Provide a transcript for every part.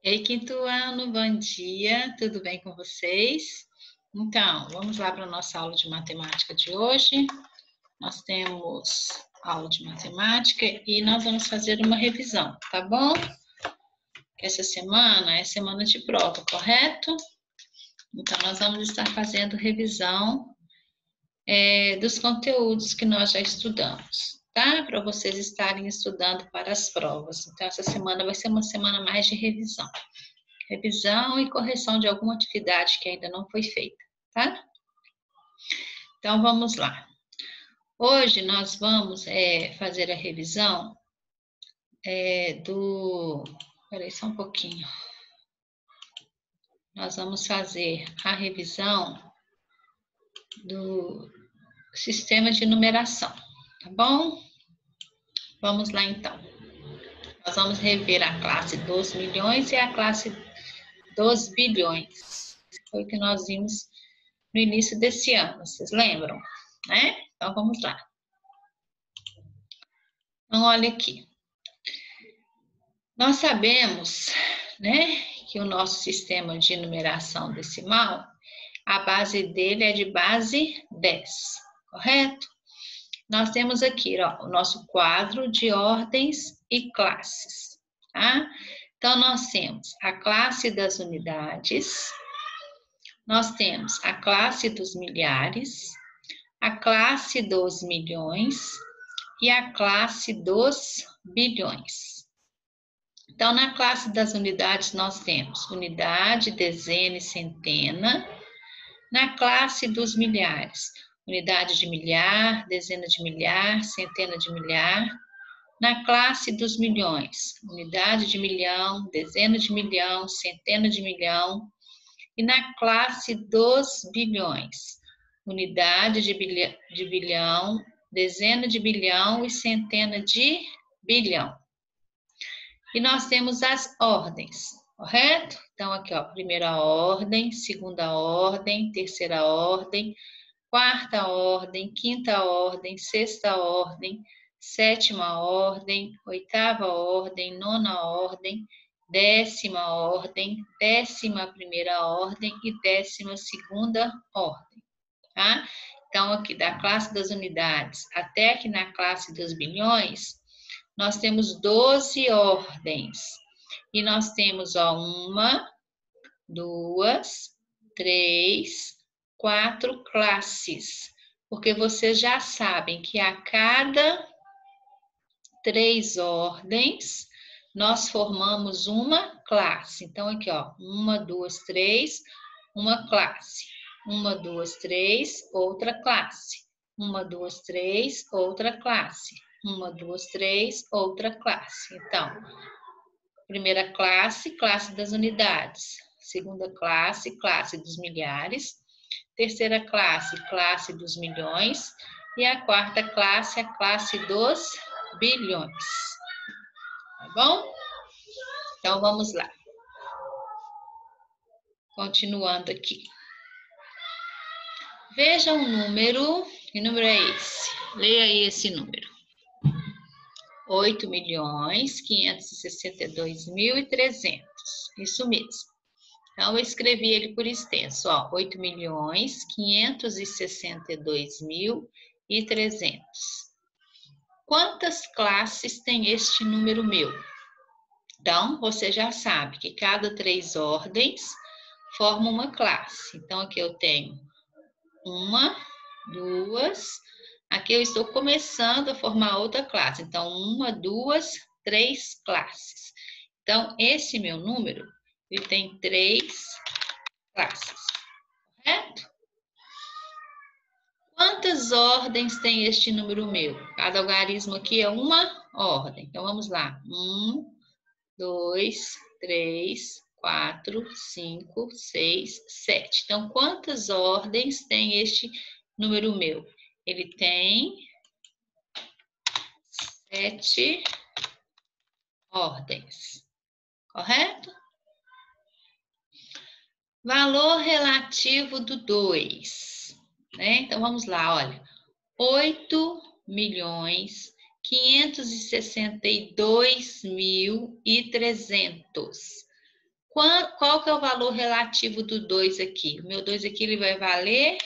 Ei, quinto ano, bom dia, tudo bem com vocês? Então, vamos lá para a nossa aula de matemática de hoje. Nós temos aula de matemática e nós vamos fazer uma revisão, tá bom? Essa semana é semana de prova, correto? Então, nós vamos estar fazendo revisão dos conteúdos que nós já estudamos, tá? Para vocês estarem estudando para as provas. Então, essa semana vai ser uma semana mais de revisão. Revisão e correção de alguma atividade que ainda não foi feita, tá? Então, vamos lá. Hoje nós vamos fazer a revisão Peraí, só um pouquinho. Nós vamos fazer a revisão do sistema de numeração, tá bom? Vamos lá, então. Nós vamos rever a classe dos milhões e a classe dos bilhões. Foi o que nós vimos no início desse ano, vocês lembram? Né? Então, vamos lá. Então, olha aqui. Nós sabemos, né, que o nosso sistema de numeração decimal, a base dele é de base 10, correto? Nós temos aqui, ó, o nosso quadro de ordens e classes, tá? Então, nós temos a classe das unidades, nós temos a classe dos milhares, a classe dos milhões e a classe dos bilhões. Então, na classe das unidades, nós temos unidade, dezena e centena. Na classe dos milhares, unidade de milhar, dezena de milhar, centena de milhar. Na classe dos milhões, unidade de milhão, dezena de milhão, centena de milhão. E na classe dos bilhões, unidade de bilhão, dezena de bilhão e centena de bilhão. E nós temos as ordens, correto? Então, aqui, ó, primeira ordem, segunda ordem, terceira ordem, quarta ordem, quinta ordem, sexta ordem, sétima ordem, oitava ordem, nona ordem, décima ordem, 11ª ordem e 12ª ordem, tá? Então, aqui da classe das unidades até aqui na classe dos bilhões, nós temos 12 ordens. E nós temos, ó, 1, 2, 3, 4 classes. Porque vocês já sabem que a cada 3 ordens, nós formamos uma classe. Então, aqui, ó, 1, 2, 3, uma classe. 1, 2, 3, outra classe. 1, 2, 3, outra classe. 1, 2, 3, outra classe. Então, primeira classe, classe das unidades. Segunda classe, classe dos milhares. Terceira classe, classe dos milhões. E a quarta classe, a classe dos bilhões. Tá bom? Então, vamos lá. Continuando aqui. Veja um número. Que número é esse? Leia aí esse número. 8.562.300. Isso mesmo. Então, eu escrevi ele por extenso, ó, 8.562.300. Quantas classes tem este número meu? Então, você já sabe que cada 3 ordens forma uma classe. Então, aqui eu tenho 1, 2, aqui eu estou começando a formar outra classe. Então, 1, 2, 3 classes. Então, esse meu número, ele tem 3 classes, correto? Quantas ordens tem este número meu? Cada algarismo aqui é uma ordem. Então, vamos lá. 1, 2, 3, 4, 5, 6, 7. Então, quantas ordens tem este número meu? Ele tem 7 ordens, correto? Valor relativo do 2, né? Então, vamos lá, olha. 8.562.300. Qual que é o valor relativo do 2 aqui? O meu 2 aqui ele vai valer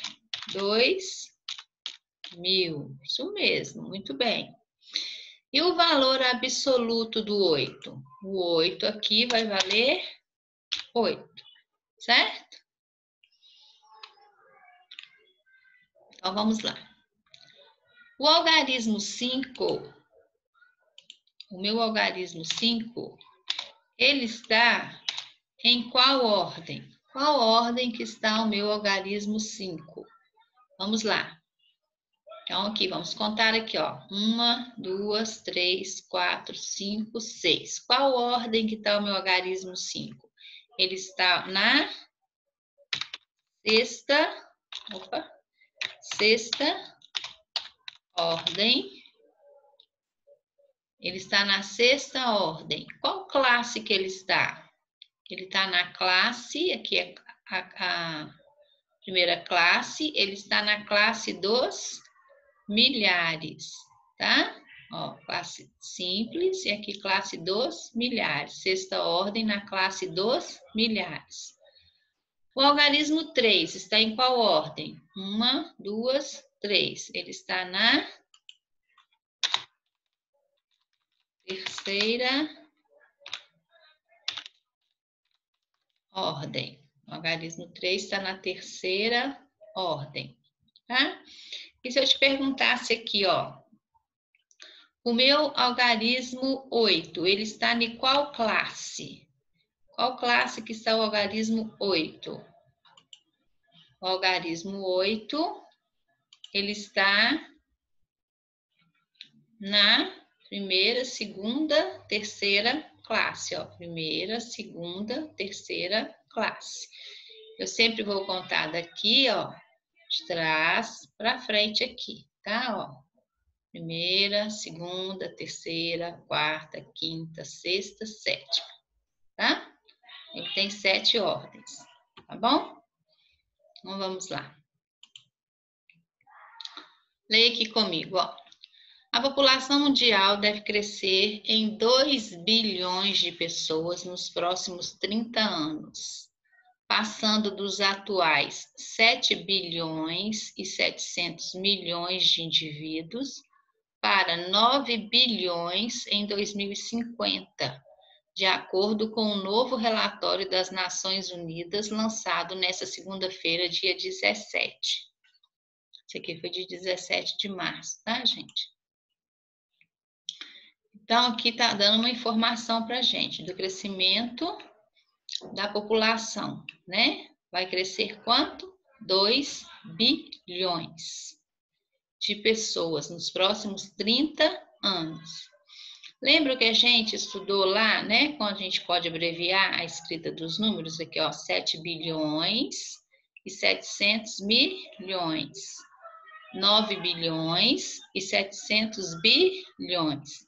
2.000. Isso mesmo, muito bem. E o valor absoluto do 8? O 8 aqui vai valer 8, certo? Então, vamos lá. O algarismo 5, o meu algarismo 5, ele está em qual ordem? Qual ordem que está o meu algarismo 5? Vamos lá. Então, aqui, vamos contar aqui, ó. 1, 2, 3, 4, 5, 6. Qual ordem que está o meu algarismo 5? Ele está na sexta ordem. Ele está na sexta ordem. Qual classe que ele está? Ele está na classe, aqui é a primeira classe, ele está na classe dos milhares, tá? Ó, classe simples e aqui classe dos milhares. Sexta ordem na classe dos milhares. O algarismo 3 está em qual ordem? 1, 2, 3. Ele está na terceira ordem. O algarismo 3 está na terceira ordem, tá? E se eu te perguntasse aqui, ó, o meu algarismo 8, ele está em qual classe? Qual classe que está o algarismo 8? O algarismo 8, ele está na primeira, segunda, terceira classe, ó. Primeira, segunda, terceira classe. Eu sempre vou contar daqui, ó, de trás para frente aqui, tá? Ó. Primeira, segunda, terceira, quarta, quinta, sexta, sétima, tá? Ele tem 7 ordens, tá bom? Então, vamos lá. Leia aqui comigo, ó. A população mundial deve crescer em 2 bilhões de pessoas nos próximos 30 anos, passando dos atuais 7 bilhões e 700 milhões de indivíduos para 9 bilhões em 2050, de acordo com o novo relatório das Nações Unidas lançado nesta segunda-feira, dia 17. Esse aqui foi de 17 de março, tá, gente? Então, aqui está dando uma informação para a gente do crescimento da população, né? Vai crescer quanto? 2 bilhões de pessoas nos próximos 30 anos. Lembra que a gente estudou lá, né? Quando a gente pode abreviar a escrita dos números aqui, ó, 7 bilhões e 700 milhões. 9 bilhões e 700 bilhões.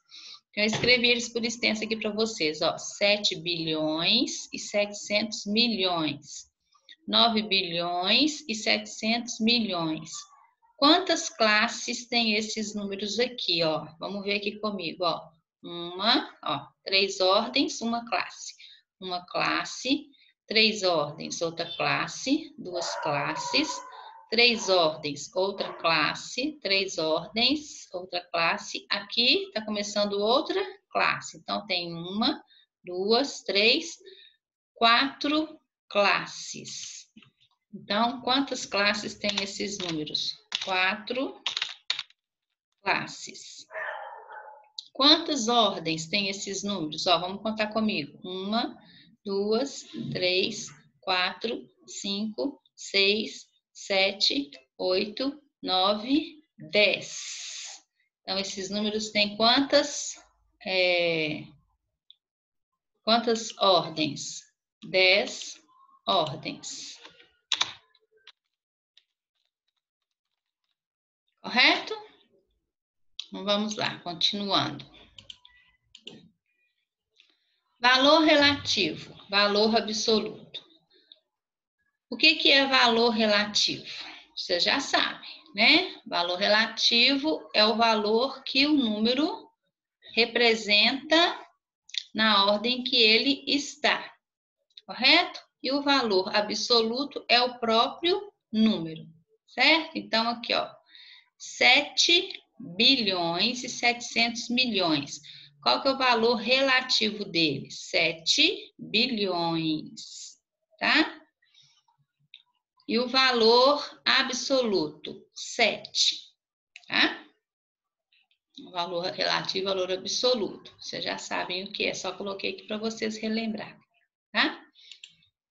Então, eu escrevi eles por extenso aqui para vocês, ó. 7 bilhões e 700 milhões. 9 bilhões e 700 milhões. Quantas classes tem esses números aqui, ó? Vamos ver aqui comigo, ó. 3 ordens, uma classe. Uma classe, 3 ordens, outra classe, 2 classes, 3 ordens, outra classe, 3 ordens, outra classe. Aqui está começando outra classe. Então, tem 1, 2, 3, 4 classes. Então, quantas classes tem esses números? 4 classes. Quantas ordens tem esses números? Ó, vamos contar comigo. 1, 2, 3, 4, 5, 6, 7, 8, 9, 10. Então, esses números têm quantas ordens? 10 ordens. Correto? Então, vamos lá, continuando. Valor relativo, valor absoluto. O que é valor relativo? Você já sabe, né? Valor relativo é o valor que o número representa na ordem que ele está. correto? E o valor absoluto é o próprio número, certo? Então, aqui, ó, 7 bilhões e 700 milhões. Qual que é o valor relativo dele? 7 bilhões, tá? E o valor absoluto? 7, tá? O valor relativo e valor absoluto. Vocês já sabem o que é, só coloquei aqui para vocês relembrarem, tá?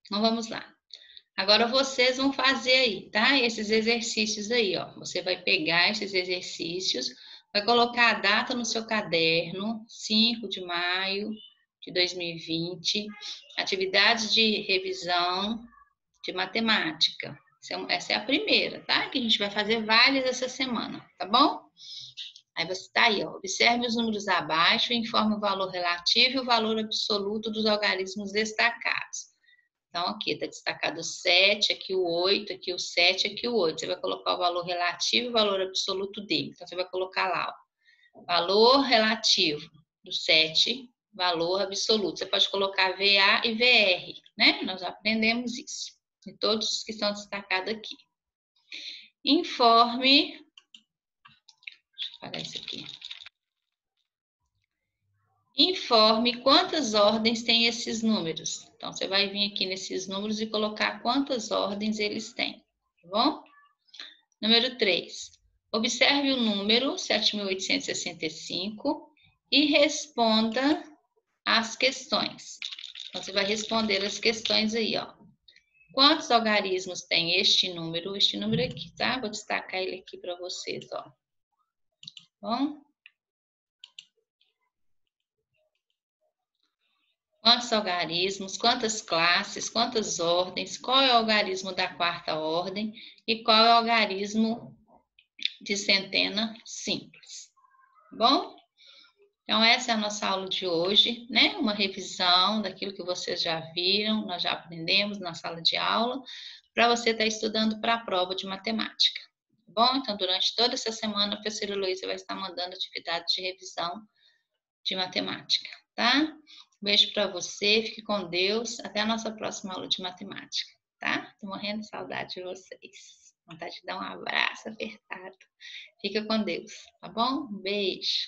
Então, vamos lá. Agora, vocês vão fazer aí, tá? Esses exercícios aí, ó. Você vai pegar esses exercícios, vai colocar a data no seu caderno, 5 de maio de 2020, atividades de revisão de matemática. Essa é a primeira, tá? Que a gente vai fazer várias essa semana, tá bom? Aí você tá aí, ó. Observe os números abaixo e informe o valor relativo e o valor absoluto dos algarismos destacados. Então, aqui está destacado o 7, aqui o 8, aqui o 7, aqui o 8. Você vai colocar o valor relativo e o valor absoluto dele. Então, você vai colocar lá, ó, valor relativo do 7, valor absoluto. Você pode colocar VA e VR, né? Nós aprendemos isso. E todos os que estão destacados aqui. Informe. Deixa eu apagar isso aqui. Informe quantas ordens tem esses números. Então, você vai vir aqui nesses números e colocar quantas ordens eles têm, tá bom? Número 3. Observe o número 7.865 e responda as questões. Então, você vai responder as questões aí, ó. Quantos algarismos tem este número? Este número aqui, tá? Vou destacar ele aqui para vocês, ó. Bom? Quantos algarismos, quantas classes, quantas ordens, qual é o algarismo da quarta ordem e qual é o algarismo de centena simples, bom? Então, essa é a nossa aula de hoje, né? Uma revisão daquilo que vocês já viram, nós já aprendemos na sala de aula, para você estar estudando para a prova de matemática, bom? Então, durante toda essa semana, a professora Heloísa vai estar mandando atividades de revisão de matemática, tá? Beijo para você, fique com Deus. Até a nossa próxima aula de matemática, tá? Tô morrendo de saudade de vocês. Vontade de dar um abraço apertado. Fica com Deus, tá bom? Um beijo.